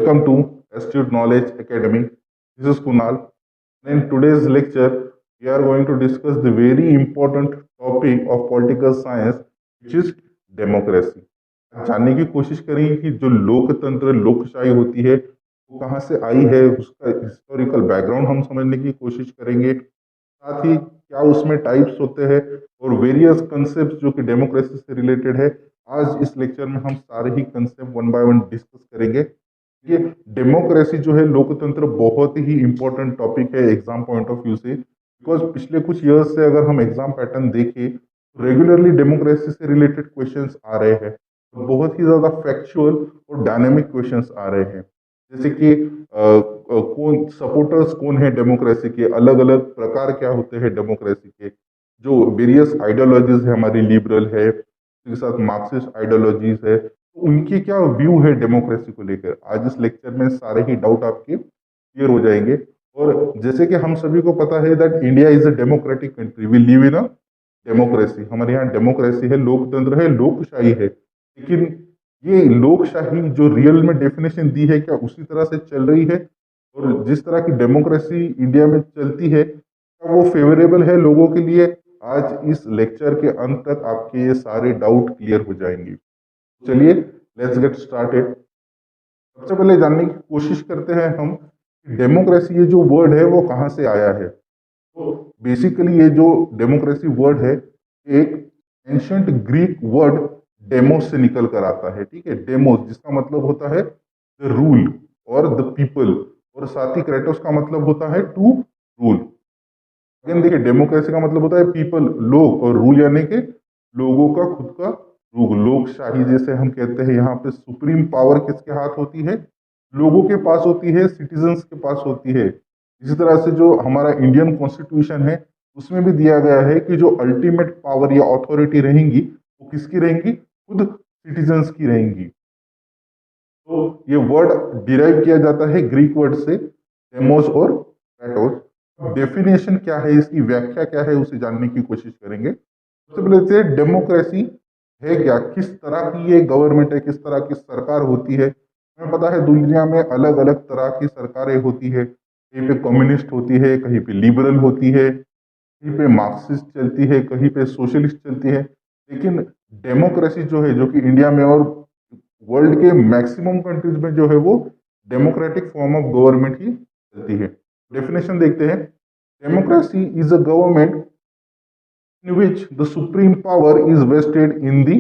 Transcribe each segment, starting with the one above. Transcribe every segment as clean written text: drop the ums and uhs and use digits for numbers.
Welcome to Astute Knowledge Academy. This is Kunal. In today's lecture, we are going to discuss the very important topic of political science, which is democracy. जानने की कोशिश करेंगे कि जो लोकतंत्र लोकशाही होती है वो कहाँ से आई है, उसका हिस्टोरिकल बैकग्राउंड हम समझने की कोशिश करेंगे। साथ ही क्या उसमें टाइप्स होते हैं और वेरियस कंसेप्ट जो कि डेमोक्रेसी से रिलेटेड है। आज इस लेक्चर में हम सारे ही concept one by one discuss करेंगे। ये डेमोक्रेसी जो है लोकतंत्र बहुत ही इंपॉर्टेंट टॉपिक है एग्जाम पॉइंट ऑफ व्यू से, बिकॉज पिछले कुछ ईयर्स से अगर हम एग्जाम पैटर्न देखें तो रेगुलरली डेमोक्रेसी से रिलेटेड क्वेश्चंस आ रहे हैं, तो बहुत ही ज्यादा फैक्चुअल और डायनेमिक क्वेश्चंस आ रहे हैं। जैसे कि कौन सपोर्टर्स कौन है डेमोक्रेसी के, अलग अलग प्रकार क्या होते हैं डेमोक्रेसी के, जो वेरियस आइडियोलॉजीज है हमारी लिबरल है, उसके साथ मार्क्सिस्ट आइडियोलॉजीज है, तो उनकी क्या व्यू है डेमोक्रेसी को लेकर। आज इस लेक्चर में सारे ही डाउट आपके क्लियर हो जाएंगे। और जैसे कि हम सभी को पता है that India is a democratic country, we live in a democracy. हमारे यहाँ डेमोक्रेसी है, लोकतंत्र है, लोकशाही है। लेकिन ये लोकशाही जो रियल में डेफिनेशन दी है क्या उसी तरह से चल रही है, और जिस तरह की डेमोक्रेसी इंडिया में चलती है क्या वो फेवरेबल है लोगों के लिए? आज इस लेक्चर के अंत तक आपके ये सारे डाउट क्लियर हो जाएंगे। चलिए लेट्स गेट स्टार्टेड। सबसे पहले जानने की कोशिश करते हैं हम डेमोक्रेसी ये जो वर्ड है वो कहाँ से आया है। तो बेसिकली ये जो डेमोक्रेसी वर्ड है एक एंशंट ग्रीक वर्ड डेमोस से निकल कर आता है। ठीक है, डेमोस जिसका मतलब होता है द रूल और द पीपल, और साथ ही क्रेटोस का मतलब होता है टू रूल। अगेन देखिए, डेमोक्रेसी का मतलब होता है पीपल, लोग, और रूल यानी कि लोगों का खुद का रूल। लोकशाही जैसे हम कहते हैं, यहाँ पे सुप्रीम पावर किसके हाथ होती है? लोगों के पास होती है, सिटीजन्स के पास होती है। इसी तरह से जो हमारा इंडियन कॉन्स्टिट्यूशन है उसमें भी दिया गया है कि जो अल्टीमेट पावर या अथॉरिटी रहेंगी वो किसकी रहेंगी? खुद सिटीजन्स की रहेंगी। तो ये वर्ड डिराइव किया जाता है ग्रीक वर्ड से, डेमोस और क्रेटोस। डेफिनेशन क्या है, इसकी व्याख्या क्या है, उसे जानने की कोशिश करेंगे। सबसे पहले से डेमोक्रेसी है क्या, किस तरह की ये गवर्नमेंट है, किस तरह की सरकार होती है। हमें पता है दुनिया में अलग अलग तरह की सरकारें होती है, कहीं पे कम्युनिस्ट होती है, कहीं पे लिबरल होती है, कहीं पे मार्क्सिस्ट चलती है, कहीं पे सोशलिस्ट चलती है। लेकिन डेमोक्रेसी जो है, जो कि इंडिया में और वर्ल्ड के मैक्सिमम कंट्रीज में जो है वो डेमोक्रेटिक फॉर्म ऑफ गवर्नमेंट ही चलती है। डेफिनेशन देखते हैं। Democracy is a government in which the supreme power is vested in the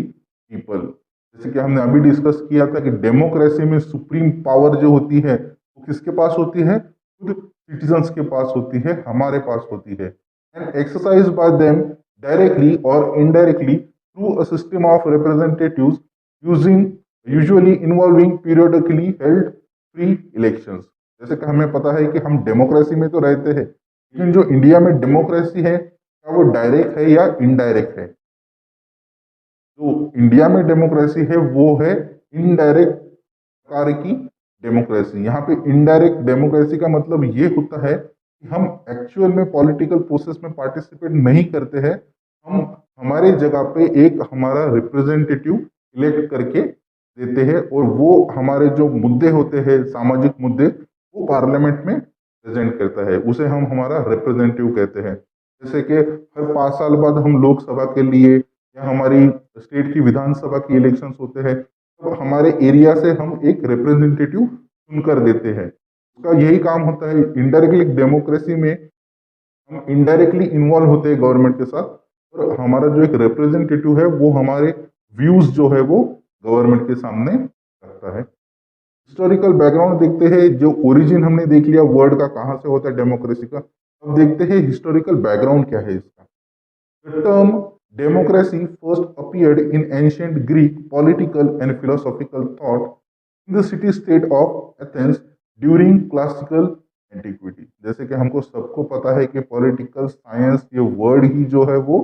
people। जैसे कि हमने अभी डिस्कस किया था कि डेमोक्रेसी में सुप्रीम पावर जो होती है वो किसके पास होती है? खुद सिटीजन्स के पास होती है, हमारे पास होती है। And exercise by them directly और indirectly through a system of representatives using usually involving periodically held free elections. जैसे कि हमें पता है कि हम डेमोक्रेसी में तो रहते हैं, लेकिन जो इंडिया में डेमोक्रेसी है क्या वो डायरेक्ट है या इनडायरेक्ट है? जो इंडिया में डेमोक्रेसी है वो है इनडायरेक्ट प्रकार की डेमोक्रेसी। यहाँ पे इनडायरेक्ट डेमोक्रेसी का मतलब ये होता है कि हम एक्चुअल में पॉलिटिकल प्रोसेस में पार्टिसिपेट नहीं करते हैं, हम हमारे जगह पे एक हमारा रिप्रेजेंटेटिव इलेक्ट करके देते हैं, और वो हमारे जो मुद्दे होते हैं, सामाजिक मुद्दे, वो पार्लियामेंट में प्रेजेंट करता है, उसे हम हमारा रिप्रेजेंटेटिव कहते हैं। जैसे कि हर 5 साल बाद हम लोकसभा के लिए या हमारी स्टेट की विधानसभा की इलेक्शंस होते हैं, तो हमारे एरिया से हम एक रिप्रेजेंटेटिव चुनकर देते हैं। उसका यही काम होता है। इनडायरेक्टली डेमोक्रेसी में हम इनडायरेक्टली इन्वॉल्व होते हैं गवर्नमेंट के साथ, और हमारा जो एक रिप्रेजेंटेटिव है वो हमारे व्यूज जो है वो गवर्नमेंट के सामने रखता है। हिस्टोरिकल बैकग्राउंड देखते हैं। जो ओरिजिन हमने देख लिया वर्ड का, कहाँ से होता है डेमोक्रेसी का। अब देखते हैं हिस्टोरिकल बैकग्राउंड क्या है इसका। The term democracy first appeared in ancient Greek political and philosophical thought in the city-state of Athens during classical antiquity। जैसे कि हमको सबको पता है कि पॉलिटिकल साइंस ये वर्ड ही जो है वो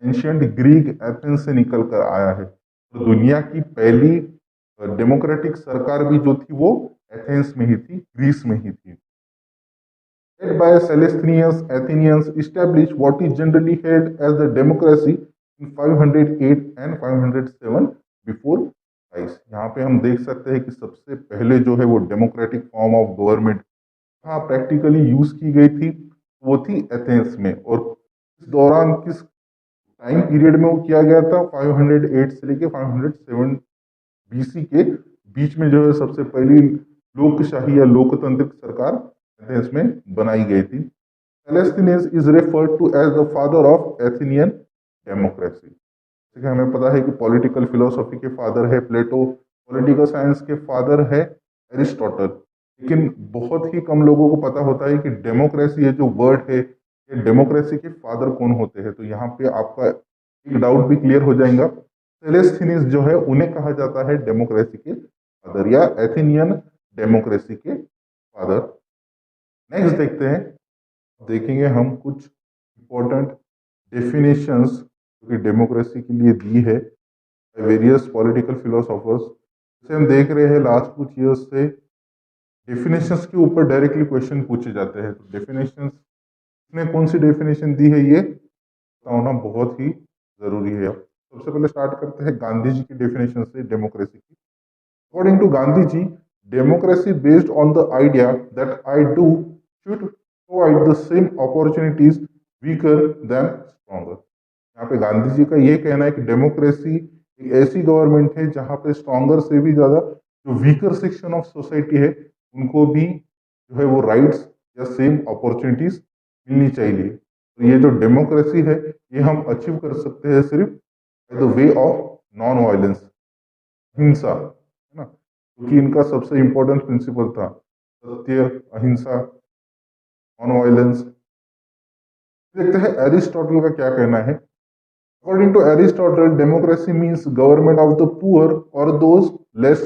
एंशियंट ग्रीक एथेंस से निकल कर आया है। तो दुनिया की पहली डेमोक्रेटिक सरकार भी जो थी वो एथेंस में ही थी, ग्रीस में ही थी। Led by Celestinians, Athenians established what is generally held as the democracy in 508 and 507 before rice. यहाँ पे हम देख सकते हैं कि सबसे पहले जो है वो डेमोक्रेटिक फॉर्म ऑफ गवर्नमेंट हाँ प्रैक्टिकली यूज की गई थी, वो थी एथेंस में। और इस दौरान किस टाइम पीरियड में वो किया गया था? 508 से लेके 507 बीसी के बीच में जो है सबसे पहली लोकशाही या लोकतांत्रिक सरकार एथेंस में बनाई गई थी। Callisthenes is referred to as the father of Athenian democracy। ठीक है, हमें पता है कि पॉलिटिकल फिलोसॉफी के फादर है प्लेटो, पॉलिटिकल साइंस के फादर है एरिस्टोटल। लेकिन बहुत ही कम लोगों को पता होता है कि डेमोक्रेसी, ये जो वर्ड है, ये डेमोक्रेसी के फादर कौन होते हैं। तो यहाँ पे आपका एक डाउट भी क्लियर हो जाएगा। सेलेस्थीनिस जो है उन्हें कहा जाता है डेमोक्रेसी के फादर या एथेनियन डेमोक्रेसी के फादर। नेक्स्ट देखते हैं, देखेंगे हम कुछ इंपॉर्टेंट डेफिनेशंस जो कि डेमोक्रेसी के लिए दी है वेरियस पॉलिटिकल फिलोसोफर्स। जैसे हम देख रहे हैं लास्ट कुछ ईयर्स से डेफिनेशंस के ऊपर डायरेक्टली क्वेश्चन पूछे जाते हैं। तो डेफिनेशंस ने कौन सी डेफिनेशन दी है ये होना बहुत ही जरूरी है। सबसे पहले स्टार्ट करते हैं गांधी जी की डेफिनेशन से डेमोक्रेसी की। According to Gandhi ji, democracy based on the idea that I do should provide the same opportunities weaker than stronger. यहाँ पे गांधी जी का ये कहना है कि डेमोक्रेसी एक ऐसी गवर्नमेंट है जहाँ पे स्ट्रॉन्गर से भी ज्यादा जो वीकर सेक्शन ऑफ सोसाइटी है उनको भी जो है वो राइट्स या सेम अपॉर्चुनिटीज मिलनी चाहिए। तो ये जो डेमोक्रेसी है ये हम अचीव कर सकते हैं सिर्फ by the way of non violence, हिंसा, है ना, क्योंकि इनका सबसे इंपॉर्टेंट प्रिंसिपल था सत्य, अहिंसा, नॉन वायलेंस। देखते हैं एरिस्टोटल का क्या कहना है। According to Aristotle, democracy means government of the poor or those less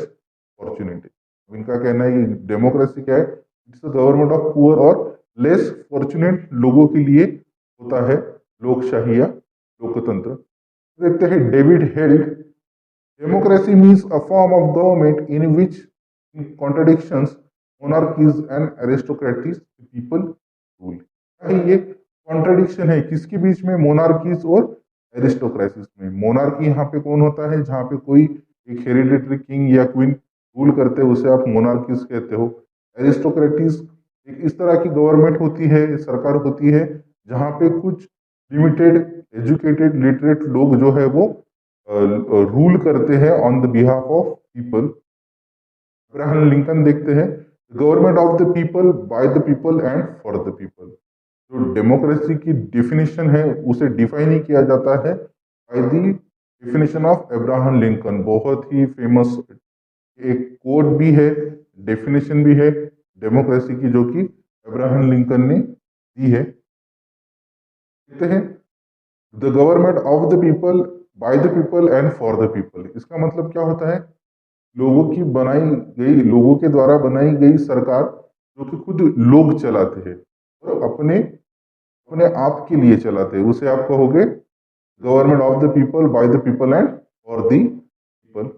fortunate। इनका कहना है कि डेमोक्रेसी क्या है? It's the government of poor और लेस फॉर्चुनेट लोगों के लिए होता है लोकशाही या लोकतंत्र। देखते हैं David Held, democracy means a form of government in which in contradictions monarchies and aristocracies people rule. ये कॉन्ट्रडिक्शन है किसके बीच में? मोनार्कीज और एरिस्टोक्रेसीज में। मोनार्की यहाँ पे कौन होता है? जहाँ पे कोई एक हेरिडिटरी किंग या क्वीन रूल करते हैं उसे आप मोनार्कीज कहते हो। एरिस्टोक्रेटिस एक इस तरह की गवर्नमेंट होती है, सरकार होती है जहाँ पे कुछ लिमिटेड एजुकेटेड लिटरेट लोग जो है वो रूल करते हैं on the behalf of people. Abraham Lincoln देखते हैं, government of the people, by the people and for the people. जो डेमोक्रेसी की डेफिनेशन है उसे डिफाइन ही किया जाता है by the definition of Abraham Lincoln. बहुत ही फेमस एक कोड भी है, डेफिनेशन भी है डेमोक्रेसी की जो कि अब्राहम लिंकन ने दी है। कहते हैं the government of the people, by the people and for the people. इसका मतलब क्या होता है? लोगों की बनाई गई, लोगों के द्वारा बनाई गई सरकार जो कि खुद लोग चलाते हैं और अपने अपने आप के लिए चलाते हैं, उसे आप कहोगे government of the people, by the people and for the people.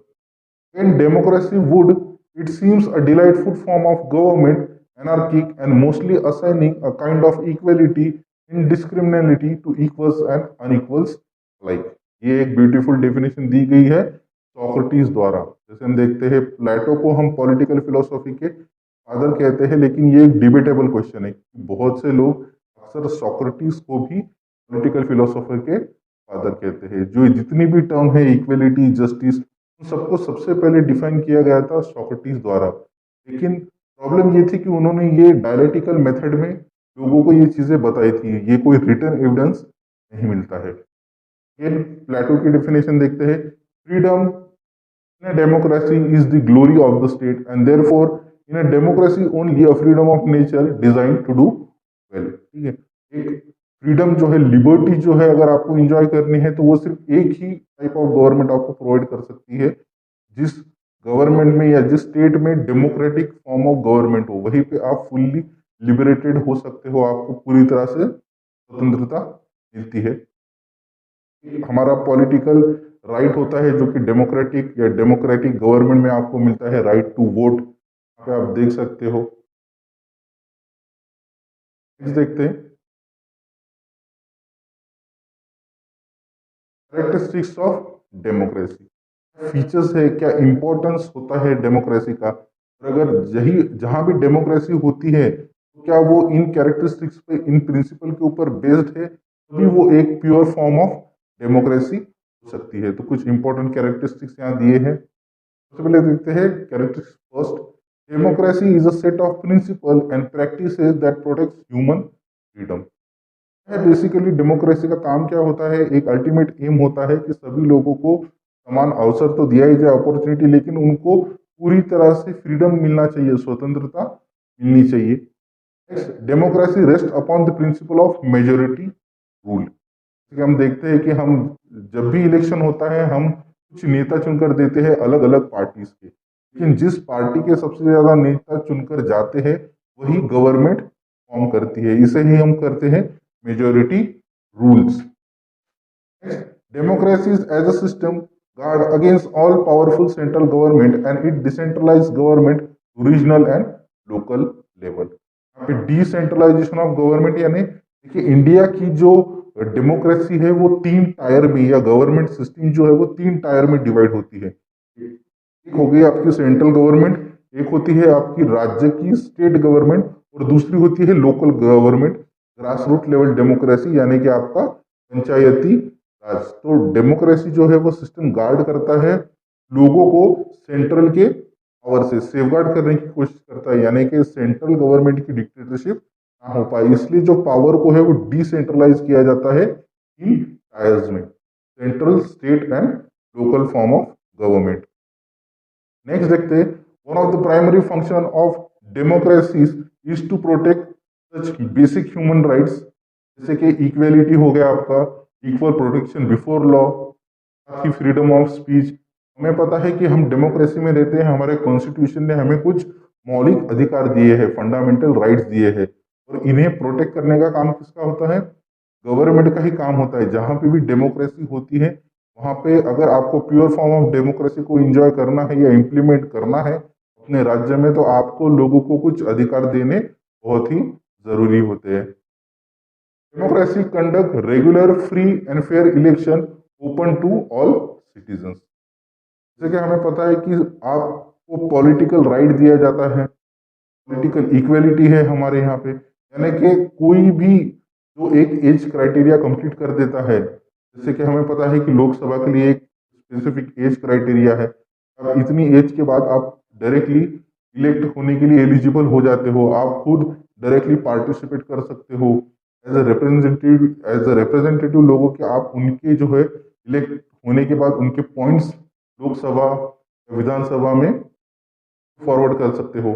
In democracy would, it seems a delightful form of government, anarchic and mostly assigning a kind of equality indiscriminately to equals and unequals alike। ये एक beautiful definition दी गई है Socrates द्वारा। जैसे हम देखते हैं प्लेटो को हम पॉलिटिकल फिलोसॉफी के फादर कहते हैं, लेकिन ये एक डिबेटेबल क्वेश्चन है। बहुत से लोग अक्सर सॉक्रेटिस को भी पॉलिटिकल फिलोसोफर के फादर कहते हैं। जो जितनी भी टर्म है इक्वेलिटी, जस्टिस, उन सबको सबसे पहले डिफाइन किया गया था सॉक्रेटिस द्वारा। लेकिन प्रॉब्लम ये थी कि उन्होंने ये डायलेक्टिकल मेथड में लोगों को ये चीजें बताई थी, ये कोई रिटर्न एविडेंस नहीं मिलता है। ये प्लेटो की डेफिनेशन देखते हैं, freedom in a democracy is the glory of the state and therefore in a democracy only a freedom of nature designed to do well। ठीक है, एक फ्रीडम जो है, लिबर्टी जो है, अगर आपको एंजॉय करनी है तो वो सिर्फ एक ही टाइप ऑफ गवर्नमेंट आपको प्रोवाइड कर सकती है, जिस गवर्नमेंट में या जिस स्टेट में डेमोक्रेटिक फॉर्म ऑफ गवर्नमेंट हो, वहीं पे आप फुल्ली लिबरेटेड हो सकते हो, आपको पूरी तरह से स्वतंत्रता मिलती है। हमारा पॉलिटिकल राइट होता है जो कि डेमोक्रेटिक या डेमोक्रेटिक गवर्नमेंट में आपको मिलता है राइट टू वोट। यहाँ पे आप देख सकते हो। नेक्स्ट देखते हैं कैरेक्टरिस्टिक्स ऑफ डेमोक्रेसी। फीचर्स है, क्या इंपॉर्टेंस होता है डेमोक्रेसी का, और अगर यही जहां भी डेमोक्रेसी होती है तो क्या वो इन कैरेक्टरिस्टिक्स पे, इन प्रिंसिपल के ऊपर बेस्ड है, तभी वो एक प्योर फॉर्म ऑफ डेमोक्रेसी हो सकती है। तो कुछ इंपॉर्टेंट कैरेक्टरिस्टिक्स यहाँ दिए हैं। सबसे पहले देखते हैं characteristics first. Democracy is a set of principle and practices that protect human freedom. है बेसिकली डेमोक्रेसी का काम क्या होता है, एक अल्टीमेट एम होता है कि सभी लोगों को समान अवसर तो दिया ही जाए, अपॉर्चुनिटी, लेकिन उनको पूरी तरह से फ्रीडम मिलना चाहिए, स्वतंत्रता मिलनी चाहिए। Next, democracy rest upon the principle of majority rule. हम देखते हैं कि हम जब भी इलेक्शन होता है हम कुछ नेता चुनकर देते हैं अलग अलग पार्टीज के, लेकिन जिस पार्टी के सबसे ज्यादा नेता चुनकर जाते हैं वही गवर्नमेंट फॉर्म करती है। इसे ही हम करते हैं majority rules. Democracy is as a system guard against all powerful central government and it decentralized government to regional and local level। यहाँ पे डिसेंट्रलाइजेशन ऑफ गवर्नमेंट यानी देखिए इंडिया की जो डेमोक्रेसी है वो तीन टायर में, या गवर्नमेंट सिस्टम जो है वो तीन टायर में डिवाइड होती है। एक हो गई आपकी सेंट्रल गवर्नमेंट, एक होती है आपकी राज्य की स्टेट गवर्नमेंट, और दूसरी होती है local government, grass root level democracy यानी कि आपका पंचायती राज। तो डेमोक्रेसी जो है वो सिस्टम गार्ड करता है लोगों को सेंट्रल के पावर से, सेफगार्ड करने की कोशिश करता है, यानी कि सेंट्रल गवर्नमेंट की डिक्टेटरशिप ना हो पाए, इसलिए जो पावर को है वो डिसेंट्रलाइज किया जाता है इन टायर्स में, central, state and local form of government. Next देखते हैं, one of the primary function of democracies is to protect such basic human rights, जैसे कि इक्वेलिटी हो गया आपका, इक्वल प्रोटेक्शन बिफोर लॉ, साथ ही फ्रीडम ऑफ स्पीच। हमें पता है कि हम डेमोक्रेसी में रहते हैं, हमारे कॉन्स्टिट्यूशन ने हमें कुछ मौलिक अधिकार दिए हैं, फंडामेंटल राइट्स दिए हैं, और इन्हें प्रोटेक्ट करने का काम किसका होता है, गवर्नमेंट का ही काम होता है। जहां पे भी डेमोक्रेसी होती है वहां पे अगर आपको प्योर फॉर्म ऑफ डेमोक्रेसी को एंजॉय करना है या इम्प्लीमेंट करना है अपने राज्य में, तो आपको लोगों को कुछ अधिकार देने बहुत ही जरूरी होते हैं। Democracy conduct regular free and fair election open to all citizen. जैसे कि हमें पता है कि आपको पॉलिटिकल राइट दिया जाता है, पॉलिटिकल इक्वेलिटी है हमारे यहाँ पे, यानी कि कोई भी जो एक एज क्राइटेरिया कंप्लीट कर देता है, जैसे कि हमें पता है कि लोकसभा के लिए एक स्पेसिफिक एज क्राइटेरिया है, अब इतनी एज के बाद आप डायरेक्टली इलेक्ट होने के लिए एलिजिबल हो जाते हो, आप खुद डायरेक्टली पार्टिसिपेट कर सकते हो एज अ रिप्रेजेंटेटिव लोगों के, आप उनके जो है इलेक्ट होने के बाद उनके पॉइंट्स लोकसभा विधानसभा में फॉरवर्ड कर सकते हो।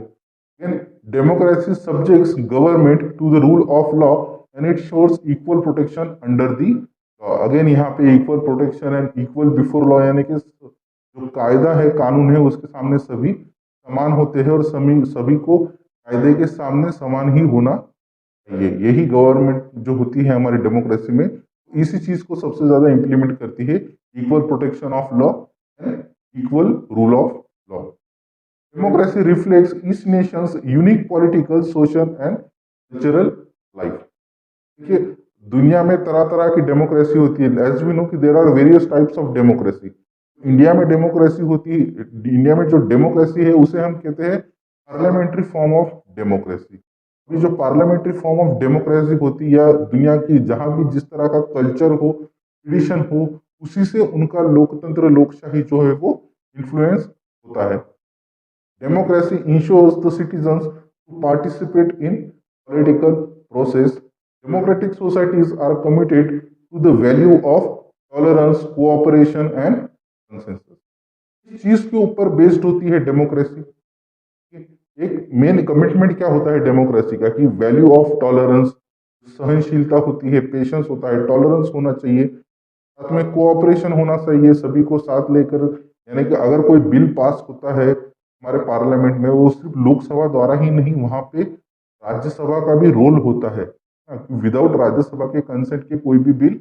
Democracy subjects government to the rule of law and it shores equal protection under the law. Again यहाँ पे equal protection and equal before law, यानी कि जो कायदा है, कानून है, उसके सामने सभी समान होते हैं और सभी सभी को कायदे के सामने समान ही होना चाहिए। यही गवर्नमेंट जो होती है हमारी डेमोक्रेसी में, इसी चीज को सबसे ज्यादा इंप्लीमेंट करती है, equal protection of law and equal rule of law. Democracy reflects each nation's unique political, social and cultural life. देखिए दुनिया में तरह तरह की डेमोक्रेसी होती है, एज वी नो कि there are various types of democracy. India में डेमोक्रेसी होती है, इंडिया में जो डेमोक्रेसी है उसे हम कहते हैं पार्लियामेंट्री फॉर्म ऑफ डेमोक्रेसी। ये जो पार्लियामेंट्री फॉर्म ऑफ डेमोक्रेसी होती है, या दुनिया की जहां भी जिस तरह का कल्चर हो, ट्रेडिशन हो, उसी से उनका लोकतंत्र, लोकशाही जो है वो इन्फ्लुएंस होता है। Democracy ensures the citizens to participate in political process. Democratic societies are committed to the value of tolerance, cooperation and consensus. इस चीज के ऊपर बेस्ड होती है डेमोक्रेसी। एक मेन कमिटमेंट क्या होता है डेमोक्रेसी का, कि वैल्यू ऑफ टॉलरेंस, सहनशीलता होती है, पेशेंस होता है, टॉलरेंस होना चाहिए, साथ में कोऑपरेशन होना चाहिए, सभी को साथ लेकर। यानी कि अगर कोई बिल पास होता है हमारे पार्लियामेंट में, वो सिर्फ लोकसभा द्वारा ही नहीं, वहां पे राज्यसभा का भी रोल होता है। विदाउट राज्यसभा के कंसेंट के कोई भी बिल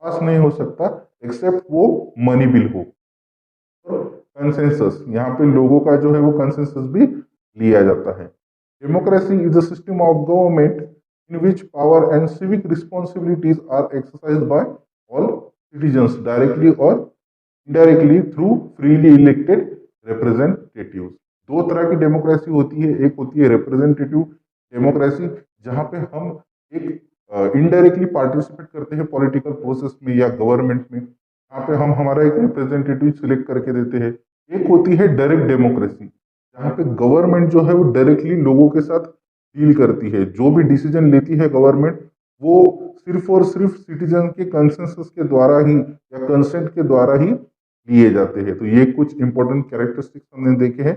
पास नहीं हो सकता एक्सेप्ट वो मनी बिल हो। कंसेंसस, यहाँ पे लोगों का जो है वो कंसेंसस भी लिया जाता है। Democracy is a system of government in which power and civic responsibilities are exercise by all citizens directly और indirectly through freely elected representatives. दो तरह की डेमोक्रेसी होती है, एक होती है रिप्रेजेंटेटिव डेमोक्रेसी जहां पे हम एक इनडायरेक्टली पार्टिसिपेट करते हैं पॉलिटिकल प्रोसेस में या गवर्नमेंट में, यहाँ पे हम हमारा एक रिप्रेजेंटेटिव सिलेक्ट करके देते हैं। एक होती है डायरेक्ट डेमोक्रेसी जहाँ पे गवर्नमेंट जो है वो डायरेक्टली लोगों के साथ डील करती है, जो भी डिसीजन लेती है गवर्नमेंट वो सिर्फ और सिर्फ सिटीजन के कंसेंसस के द्वारा ही या कंसेंट के द्वारा ही लिए जाते हैं। तो ये कुछ इंपॉर्टेंट कैरेक्टरिस्टिक्स हमने देखे हैं।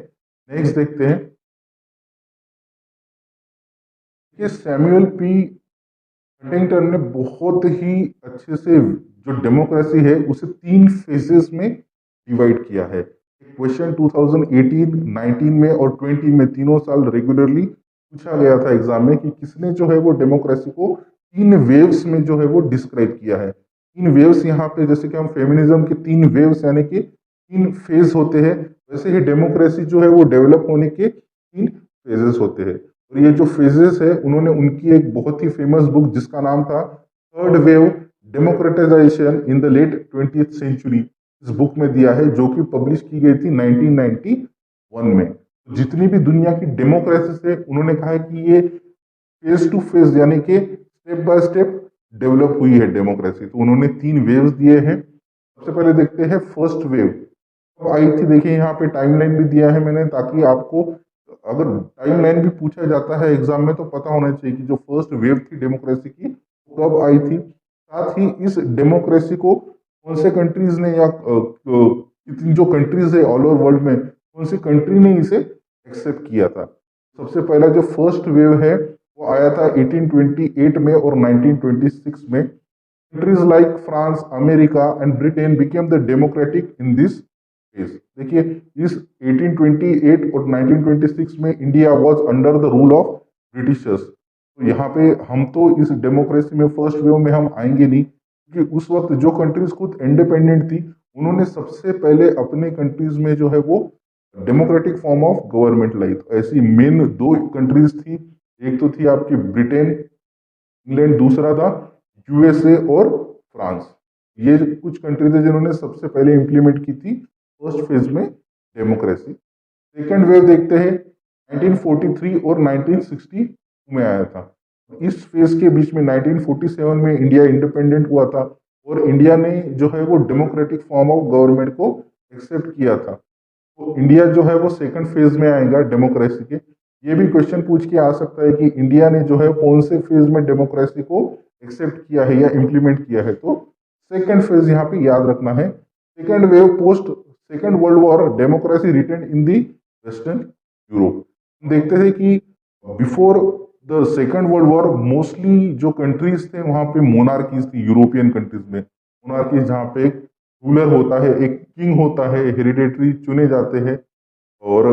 नेक्स्ट देखते हैं कि सैमुअल पी हंटिंगटन ने बहुत ही अच्छे से जो डेमोक्रेसी है उसे तीन फेजेस में डिवाइड किया है। क्वेश्चन 2018, 19 में और 20 में तीनों साल रेगुलरली पूछा गया था एग्जाम में कि किसने जो है वो डेमोक्रेसी को तीन वेव्स में जो है वो डिस्क्राइब किया है। तीन वेव्स यहाँ पे जैसे कि हम फेमिनिज्म के तीन वेव्स यानी कि तीन फेज होते हैं, वैसे ही डेमोक्रेसी जो है वो डेवलप होने के तीन फेजेस होते हैं। और ये जो फेजेस है उन्होंने उनकी एक बहुत ही फेमस बुक जिसका नाम था third wave democratisation in the late 20th century इस बुक में दिया है, जो कि पब्लिश की गई थी 1991 में। जितनी भी दुनिया की डेमोक्रेसी है उन्होंने कहा है कि ये फेज टू फेज यानी कि स्टेप बाय स्टेप डेवलप हुई है डेमोक्रेसी। तो उन्होंने तीन वेव्स दिए हैं। सबसे पहले देखते हैं फर्स्ट वेव कब आई थी। देखिए यहाँ पे टाइमलाइन भी दिया है मैंने, ताकि आपको अगर टाइमलाइन भी पूछा जाता है एग्जाम में तो पता होना चाहिए कि जो फर्स्ट वेव थी डेमोक्रेसी की वो कब आई थी। साथ ही इस डेमोक्रेसी को कौन से कंट्रीज ने या कितनी जो कंट्रीज है ऑल ओवर वर्ल्ड में कौन सी कंट्री ने इसे एक्सेप्ट किया था। सबसे पहला जो फर्स्ट वेव है वो आया था 1828 में और 1926 में। Countries like France, America and Britain became the democratic in this phase. देखिए इस 1828 और 1926 में India was under the rule of Britishers. तो यहाँ पे हम तो इस डेमोक्रेसी में फर्स्ट वेव में हम आएंगे नहीं, क्योंकि उस वक्त जो कंट्रीज खुद इंडिपेंडेंट थी उन्होंने सबसे पहले अपने कंट्रीज में जो है वो डेमोक्रेटिक फॉर्म ऑफ गवर्नमेंट लाई। तो ऐसी मेन दो कंट्रीज थी, एक तो थी आपकी ब्रिटेन, इंग्लैंड, दूसरा था यूएसए और फ्रांस। ये कुछ कंट्रीज है जिन्होंने सबसे पहले इंप्लीमेंट की थी फर्स्ट फेज में डेमोक्रेसी। सेकेंड वेव देखते हैं 1943 और 1960 में आया था। इस फेज के बीच में 1947 में इंडिया इंडिपेंडेंट हुआ था और इंडिया ने जो है वो डेमोक्रेटिक फॉर्म ऑफ गवर्नमेंट को एक्सेप्ट किया था। तो इंडिया जो है वो सेकंड फेज में आएगा डेमोक्रेसी के। ये भी क्वेश्चन पूछ के आ सकता है कि इंडिया ने जो है कौन से फेज में डेमोक्रेसी को एक्सेप्ट किया है या इम्प्लीमेंट किया है। तो सेकंड फेज यहाँ पे याद रखना है। Second wave post second world war democracy return in the western Europe. देखते हैं कि before the second world war mostly जो कंट्रीज थे वहां पे मोनार्कीज थी। यूरोपियन कंट्रीज में मोनार्कीज जहाँ पे एक रूलर होता है, एक किंग होता है, हेरिडेटरी चुने जाते हैं और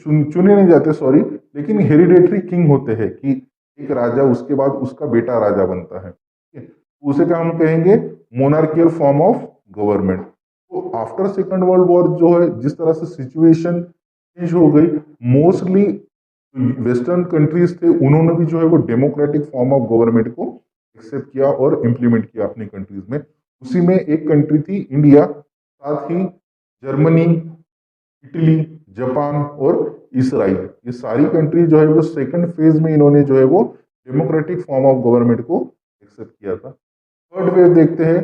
चुने नहीं जाते सॉरी, लेकिन हेरिडेटरी किंग होते हैं कि एक राजा उसके बाद उसका बेटा राजा बनता है। ठीक है, उसे क्या हम कहेंगे मोनार्कियल फॉर्म ऑफ गवर्नमेंट। तो आफ्टर सेकंड वर्ल्ड वॉर जो है जिस तरह से सिचुएशन चेंज हो गई, मोस्टली वेस्टर्न कंट्रीज थे उन्होंने भी जो है वो डेमोक्रेटिक फॉर्म ऑफ गवर्नमेंट को एक्सेप्ट किया और इम्प्लीमेंट किया अपनी कंट्रीज में। उसी में एक कंट्री थी इंडिया, साथ ही जर्मनी, इटली, जापान और इसराइल। ये सारी कंट्री जो है वो सेकंड फेज में इन्होंने जो है वो डेमोक्रेटिक फॉर्म ऑफ गवर्नमेंट को एक्सेप्ट किया था। थर्ड वेव देखते हैं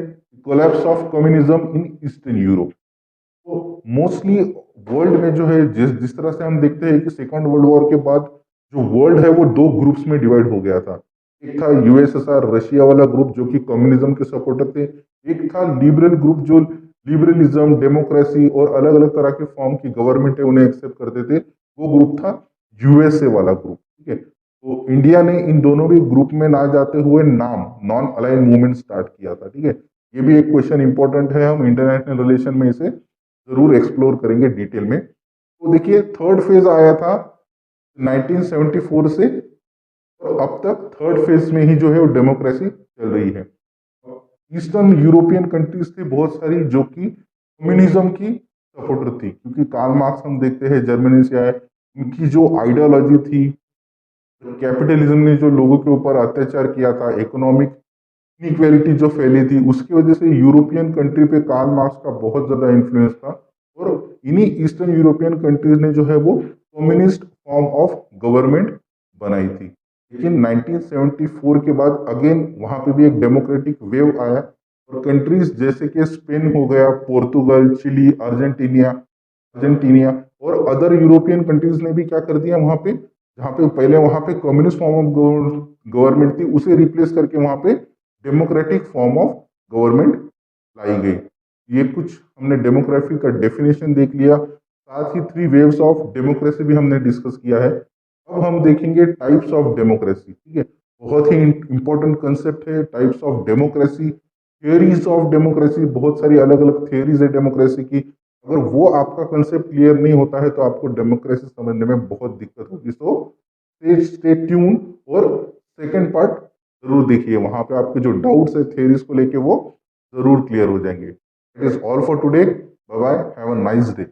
collapse of communism in eastern Europe. तो मोस्टली वर्ल्ड में जो है जिस जिस तरह से हम देखते हैं कि सेकंड वर्ल्ड वॉर के बाद जो वर्ल्ड है वो दो ग्रुप्स में डिवाइड हो गया था। एक था यूएसएसआर रशिया वाला ग्रुप जो कि कम्युनिज्म के सपोर्टर थे, एक था लिबरल ग्रुप जो लिबरलिज्म, डेमोक्रेसी और अलग अलग तरह के फॉर्म की गवर्नमेंट है उन्हें एक्सेप्ट करते थे। वो ग्रुप था यूएसए वाला ग्रुप। ठीक है, तो इंडिया ने इन दोनों भी ग्रुप में ना जाते हुए नाम नॉन अलाइन मूवमेंट स्टार्ट किया था। ठीक है, ये भी एक क्वेश्चन इंपॉर्टेंट है, हम इंटरनेशनल रिलेशन में इसे जरूर एक्सप्लोर करेंगे डिटेल में। तो देखिए थर्ड फेज आया था 1974 से और अब तक थर्ड फेज में ही जो है वो डेमोक्रेसी चल रही है। ईस्टर्न यूरोपियन कंट्रीज थी बहुत सारी जो कि कम्युनिज्म की सपोर्टर थी, क्योंकि कार्ल मार्क्स हम देखते हैं जर्मनी से आए, उनकी जो आइडियोलॉजी थी, कैपिटलिज्म ने जो लोगों के ऊपर अत्याचार किया था, इकोनॉमिक इनइक्वालिटी जो फैली थी उसकी वजह से यूरोपियन कंट्री पे कार्ल मार्क्स का बहुत ज़्यादा इन्फ्लुएंस था। और इन्हीं ईस्टर्न यूरोपियन कंट्रीज ने जो है वो कम्युनिस्ट फॉर्म ऑफ गवर्नमेंट बनाई थी। लेकिन 1974 के बाद अगेन वहाँ पे भी एक डेमोक्रेटिक वेव आया और कंट्रीज जैसे कि स्पेन हो गया, पोर्तुगल, चिली, अर्जेंटीनिया और अदर यूरोपियन कंट्रीज ने भी क्या कर दिया वहाँ पे, जहाँ पे पहले वहाँ पे कम्युनिस्ट फॉर्म ऑफ गवर्नमेंट थी उसे रिप्लेस करके वहाँ पे डेमोक्रेटिक फॉर्म ऑफ गवर्नमेंट लाई गई। ये कुछ हमने डेमोक्रेसी का डेफिनेशन देख लिया, साथ ही 3 वेव्स ऑफ डेमोक्रेसी भी हमने डिस्कस किया है। अब हम देखेंगे टाइप्स ऑफ डेमोक्रेसी। ठीक है, बहुत ही इंपॉर्टेंट कंसेप्ट है types of democracy, theories of democracy, बहुत सारी अलग अलग थियोरीज है डेमोक्रेसी की। अगर वो आपका कंसेप्ट क्लियर नहीं होता है तो आपको डेमोक्रेसी समझने में बहुत दिक्कत होगी। सो स्टे ट्यून और सेकंड पार्ट जरूर देखिए, वहां पे आपके जो डाउट्स है थियरीज को लेके वो जरूर क्लियर हो जाएंगे। It is all for today, bye bye, have a nice day.